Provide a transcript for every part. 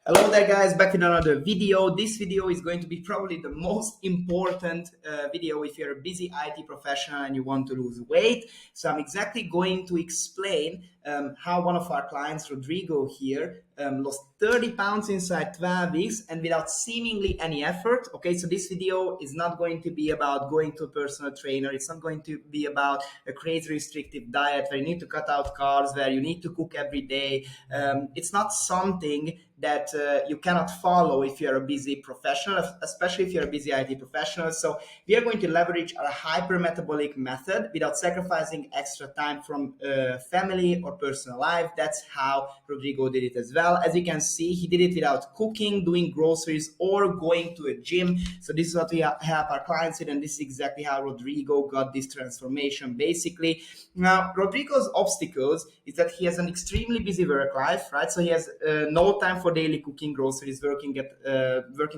Hello there guys, back in another video. This video is going to be probably the most important video if you're a busy IT professional and you want to lose weight. So I'm exactly going to explain how one of our clients, Rodrigo here, lost 30 pounds inside 12 weeks and without seemingly any effort. Okay, so this video is not going to be about going to a personal trainer. It's not going to be about a crazy restrictive diet where you need to cut out carbs, where you need to cook every day. It's not something that you cannot follow if you're a busy professional, especially if you're a busy IT professional. So we are going to leverage our hypermetabolic method without sacrificing extra time from family or personal life. That's how Rodrigo did it as well. As you can see, he did it without cooking, doing groceries, or going to a gym. So this is what we help our clients with, and this is exactly how Rodrigo got this transformation, basically. Now, Rodrigo's obstacles is that he has an extremely busy work life, right? So he has no time for daily cooking, groceries, working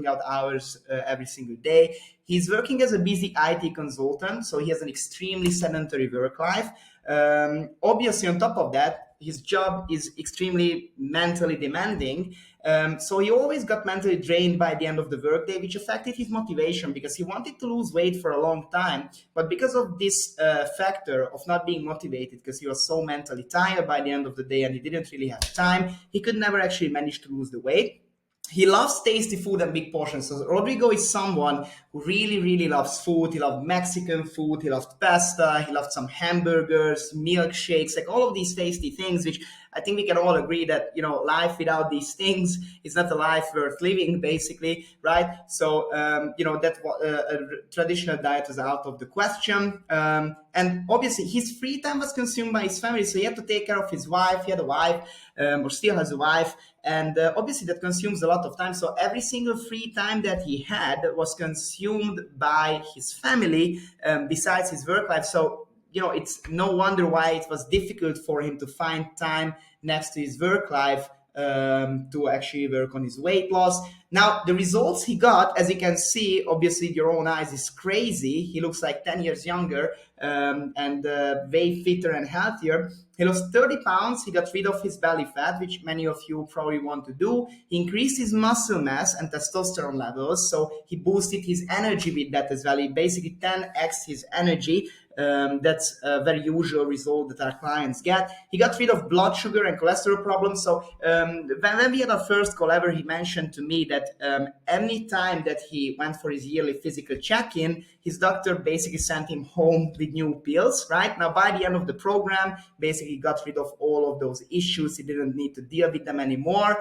out hours every single day. He's working as a busy IT consultant, so he has an extremely sedentary work life. Obviously, on top of that, his job is extremely mentally demanding. So he always got mentally drained by the end of the workday, which affected his motivation because he wanted to lose weight for a long time. But because of this factor of not being motivated, because he was so mentally tired by the end of the day and he didn't really have time, he could never actually manage to lose the weight. He loves tasty food and big portions. So Rodrigo is someone who really, really loves food. He loved Mexican food. He loved pasta. He loved some hamburgers, milkshakes, like all of these tasty things, which I think we can all agree that, life without these things is not a life worth living, basically, right? So, that a traditional diet was out of the question. And obviously his free time was consumed by his family. So he had to take care of his wife. He had a wife, or still has a wife. And obviously that consumes a lot of time. So every single free time that he had was consumed by his family, besides his work life. So, it's no wonder why it was difficult for him to find time next to his work life to actually work on his weight loss. Now, the results he got, as you can see, obviously your own eyes, is crazy. He looks like 10 years younger and way fitter and healthier. He lost 30 pounds. He got rid of his belly fat, which many of you probably want to do. He increased his muscle mass and testosterone levels. So he boosted his energy with that as well. He basically 10x his energy. That's a very usual result that our clients get. He got rid of blood sugar and cholesterol problems. So when we had our first call ever, he mentioned to me that any time that he went for his yearly physical check-in, his doctor basically sent him home with new pills, right? Now, by the end of the program, basically got rid of all of those issues. He didn't need to deal with them anymore.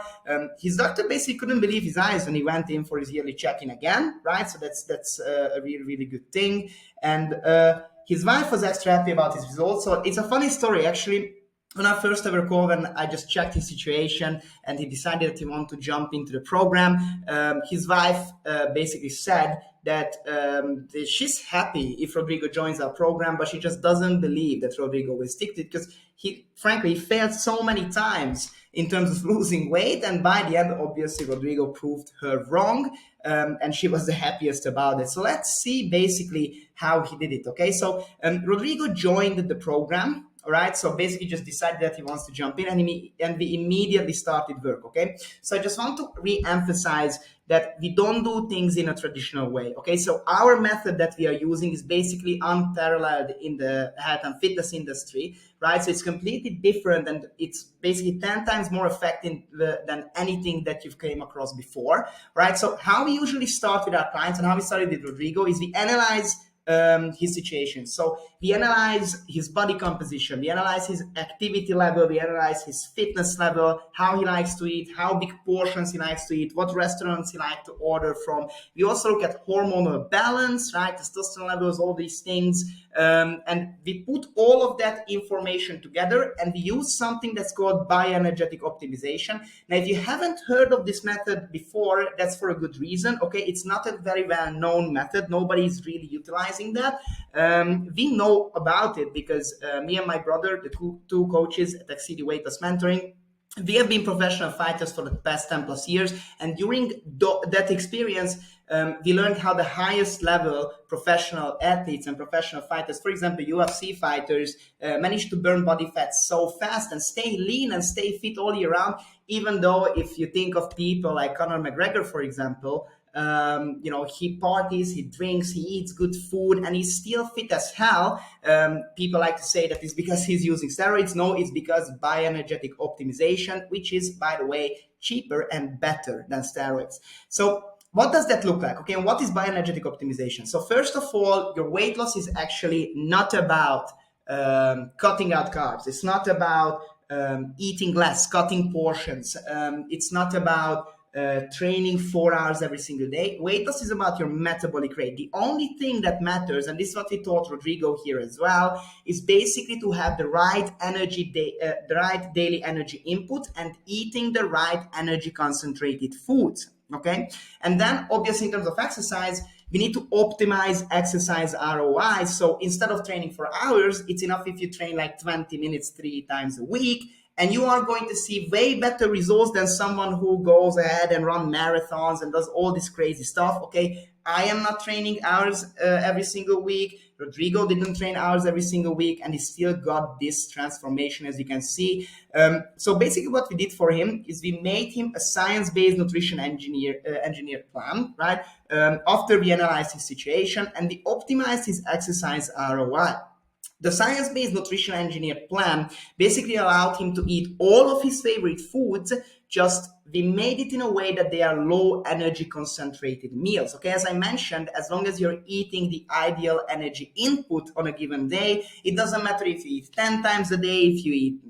His doctor basically couldn't believe his eyes when he went in for his yearly check-in again, right? So that's a really, really good thing. And his wife was extra happy about his results. So it's a funny story, actually. On our first ever call, when I just checked his situation and he decided that he wanted to jump into the program, his wife basically said that she's happy if Rodrigo joins our program, but she just doesn't believe that Rodrigo will stick to it because he failed so many times in terms of losing weight. And by the end, obviously, Rodrigo proved her wrong. And she was the happiest about it. So let's see basically how he did it. Okay, so Rodrigo joined the program. All right, so basically just decided that he wants to jump in, and we immediately started work. Okay, so I just want to re-emphasize that we don't do things in a traditional way. Okay, so our method that we are using is basically unparalleled in the health and fitness industry, right? So it's completely different, and it's basically 10 times more effective than anything that you've came across before, right? So how we usually start with our clients and how we started with Rodrigo is we analyze his situation. So we analyze his body composition, we analyze his activity level, we analyze his fitness level, how he likes to eat, how big portions he likes to eat, what restaurants he likes to order from. We also look at hormonal balance, right? Testosterone levels, all these things. And we put all of that information together and we use something that's called bioenergetic optimization. Now, if you haven't heard of this method before, that's for a good reason. Okay, it's not a very well-known method. Nobody's really utilizing that. We know about it because me and my brother, the two coaches at Ecsedi Weight Loss Mentoring, we have been professional fighters for the past 10 plus years, and during that experience, we learned how the highest level professional athletes and professional fighters, for example UFC fighters, manage to burn body fat so fast and stay lean and stay fit all year round. Even though if you think of people like Conor McGregor, for example, he parties, he drinks, he eats good food, and he's still fit as hell. People like to say that it's because he's using steroids. No, it's because bioenergetic optimization, which is, by the way, cheaper and better than steroids. So what does that look like? Okay, and what is bioenergetic optimization? So first of all, your weight loss is actually not about cutting out carbs. It's not about eating less, cutting portions. It's not about training 4 hours every single day. Weight loss is about your metabolic rate. The only thing that matters, and this is what we taught Rodrigo here as well, is basically to have the right the right daily energy input and eating the right energy concentrated foods. Okay, and then obviously in terms of exercise, we need to optimize exercise ROI. So instead of training for hours, it's enough if you train like 20 minutes 3 times a week, and you are going to see way better results than someone who goes ahead and run marathons and does all this crazy stuff. Okay, I am not training hours every single week. Rodrigo didn't train hours every single week, and he still got this transformation, as you can see. So basically what we did for him is we made him a science-based nutrition engineer plan, right? After we analyzed his situation, and we optimized his exercise ROI. The science-based nutrition engineer plan basically allowed him to eat all of his favorite foods, just we made it in a way that they are low energy concentrated meals. Okay, as I mentioned, as long as you're eating the ideal energy input on a given day, it doesn't matter if you eat 10 times a day, if you eat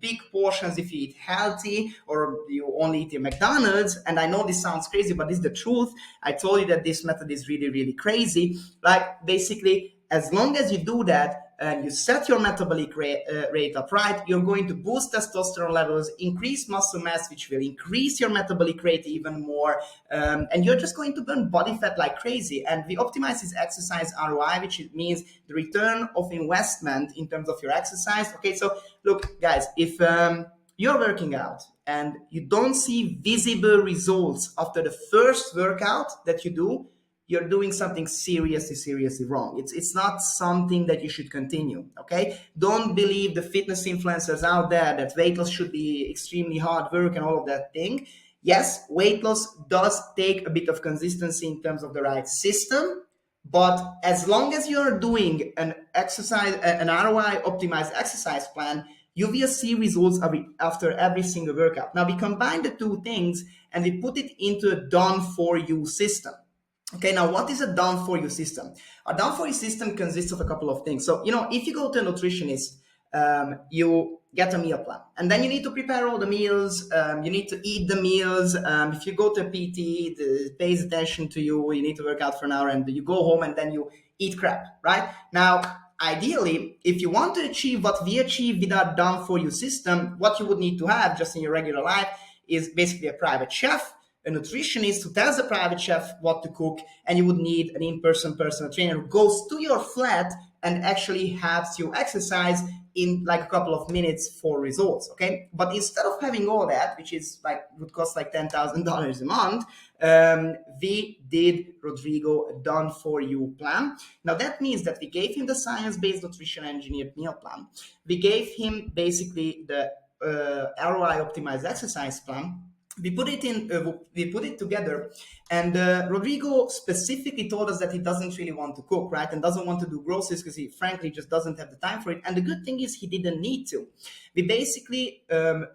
big portions, if you eat healthy, or you only eat your McDonald's. And I know this sounds crazy, but this is the truth. I told you that this method is really, really crazy. Like basically, as long as you do that, and you set your metabolic rate up right, you're going to boost testosterone levels, increase muscle mass, which will increase your metabolic rate even more, and you're just going to burn body fat like crazy. And we optimize this exercise ROI, which means the return of investment in terms of your exercise. Okay, so look, guys, if you're working out and you don't see visible results after the first workout that you do, you're doing something seriously wrong. It's not something that you should continue. Okay, don't believe the fitness influencers out there that weight loss should be extremely hard work and all of that thing. Yes, weight loss does take a bit of consistency in terms of the right system, but as long as you're doing an ROI optimized exercise plan, you will see results after every single workout. Now we combine the two things and we put it into a done for you system. Okay, now what is a done for you system? A done for you system consists of a couple of things. So, if you go to a nutritionist, you get a meal plan, and then you need to prepare all the meals. You need to eat the meals. If you go to a PT, it pays attention to you. You need to work out for an hour, and you go home, and then you eat crap, right? Now, ideally, if you want to achieve what we achieve with our done for you system, what you would need to have just in your regular life is basically a private chef, a nutritionist who tells the private chef what to cook, and you would need an in-person personal trainer who goes to your flat and actually helps you exercise in like a couple of minutes for results. Okay, but instead of having all that, which is would cost like $10,000 a month, we did Rodrigo a done for you plan. Now that means that we gave him the science-based nutrition engineered meal plan. We gave him basically the ROI optimized exercise plan. We put it together, and Rodrigo specifically told us that he doesn't really want to cook, right, and doesn't want to do groceries because he frankly just doesn't have the time for it. And the good thing is he didn't need to. We basically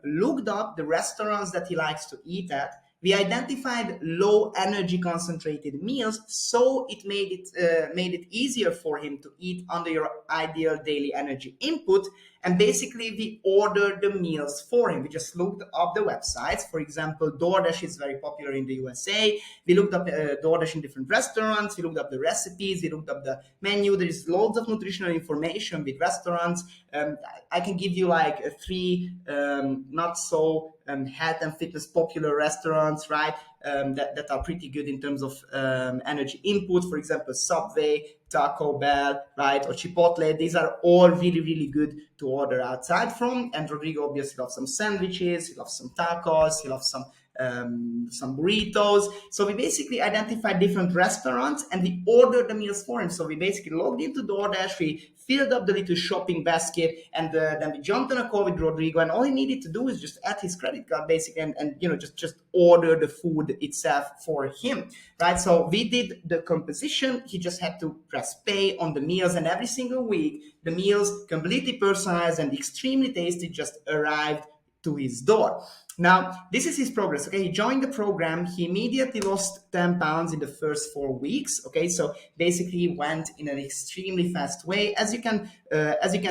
looked up the restaurants that he likes to eat at. We identified low energy concentrated meals, so it made it easier for him to eat under your ideal daily energy input. And basically, we ordered the meals for him. We just looked up the websites. For example, DoorDash is very popular in the USA. We looked up DoorDash in different restaurants. We looked up the recipes. We looked up the menu. There is loads of nutritional information with restaurants. I can give you like three not so health and fitness popular restaurants, right? That are pretty good in terms of energy input. For example, Subway, Taco Bell, right, or Chipotle. These are all really, really good to order outside from. And Rodrigo obviously loves some sandwiches, he loves some tacos, he loves some burritos. So we basically identified different restaurants and we ordered the meals for him. So we basically logged into DoorDash, we filled up the little shopping basket, and then we jumped on a call with Rodrigo. And all he needed to do is just add his credit card, basically, and just order the food itself for him, right? So we did the composition. He just had to press pay on the meals, and every single week the meals, completely personalized and extremely tasty, just arrived to his door. Now, this is his progress. Okay, he joined the program. He immediately lost 10 pounds in the first 4 weeks. Okay, so basically he went in an extremely fast way. As you can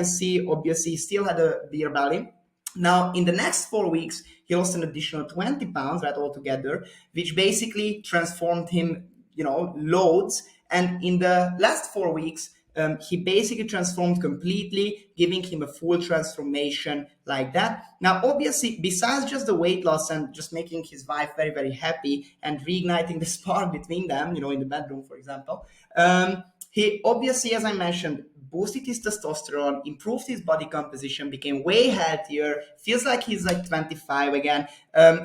see, obviously he still had a beer belly. Now, in the next 4 weeks, he lost an additional 20 pounds, right, altogether, which basically transformed him, loads. And in the last 4 weeks, he basically transformed completely, giving him a full transformation like that. Now, obviously, besides just the weight loss and just making his wife very, very happy and reigniting the spark between them, in the bedroom, for example, he obviously, as I mentioned, boosted his testosterone, improved his body composition, became way healthier, feels like he's like 25 again.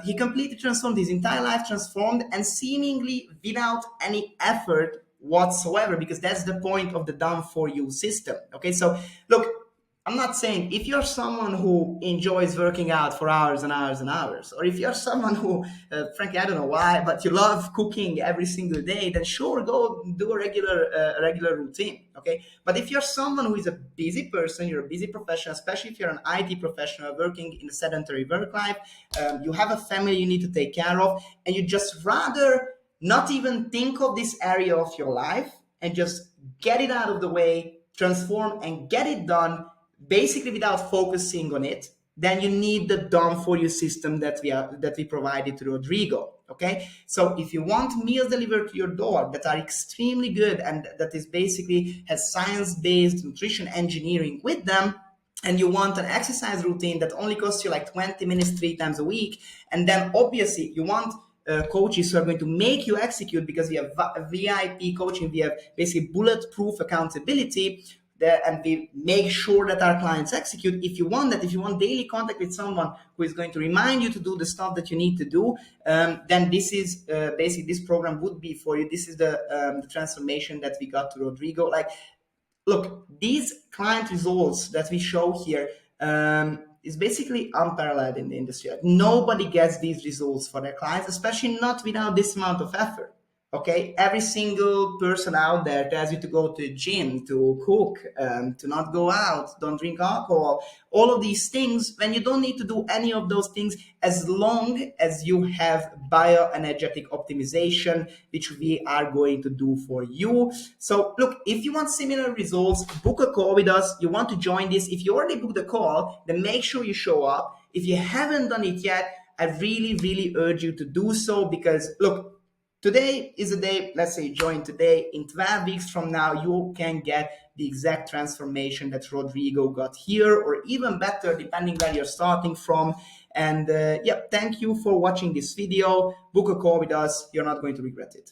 He completely transformed his entire life, transformed, and seemingly without any effort whatsoever, because that's the point of the done for you system. Okay, so look, I'm not saying if you're someone who enjoys working out for hours and hours and hours, or if you're someone who, frankly, I don't know why, but you love cooking every single day, then sure, go do a regular routine. Okay, but if you're someone who is a busy person, you're a busy professional, especially if you're an IT professional working in a sedentary work life, you have a family you need to take care of, and you just rather not even think of this area of your life and just get it out of the way, transform and get it done, basically without focusing on it, then you need the done for you system that we provided to Rodrigo. Okay, so if you want meals delivered to your door that are extremely good and that is basically has science-based nutrition engineering with them, and you want an exercise routine that only costs you like 20 minutes 3 times a week, and then obviously you want coaches who are going to make you execute, because we have VIP coaching, we have basically bulletproof accountability, and we make sure that our clients execute. If you want that, if you want daily contact with someone who is going to remind you to do the stuff that you need to do, then this is basically, this program would be for you. This is the transformation that we got to Rodrigo. Like, look, these client results that we show here is basically unparalleled in the industry. Like, nobody gets these results for their clients, especially not without this amount of effort. Okay, every single person out there tells you to go to the gym, to cook, to not go out, don't drink alcohol, all of these things, when you don't need to do any of those things, as long as you have bioenergetic optimization, which we are going to do for you. So look, if you want similar results, book a call with us. You want to join this. If you already booked a call, then make sure you show up. If you haven't done it yet, I really, really urge you to do so, because look, today is a day, let's say you join today, in 12 weeks from now, you can get the exact transformation that Rodrigo got here, or even better, depending where you're starting from. And thank you for watching this video. Book a call with us. You're not going to regret it.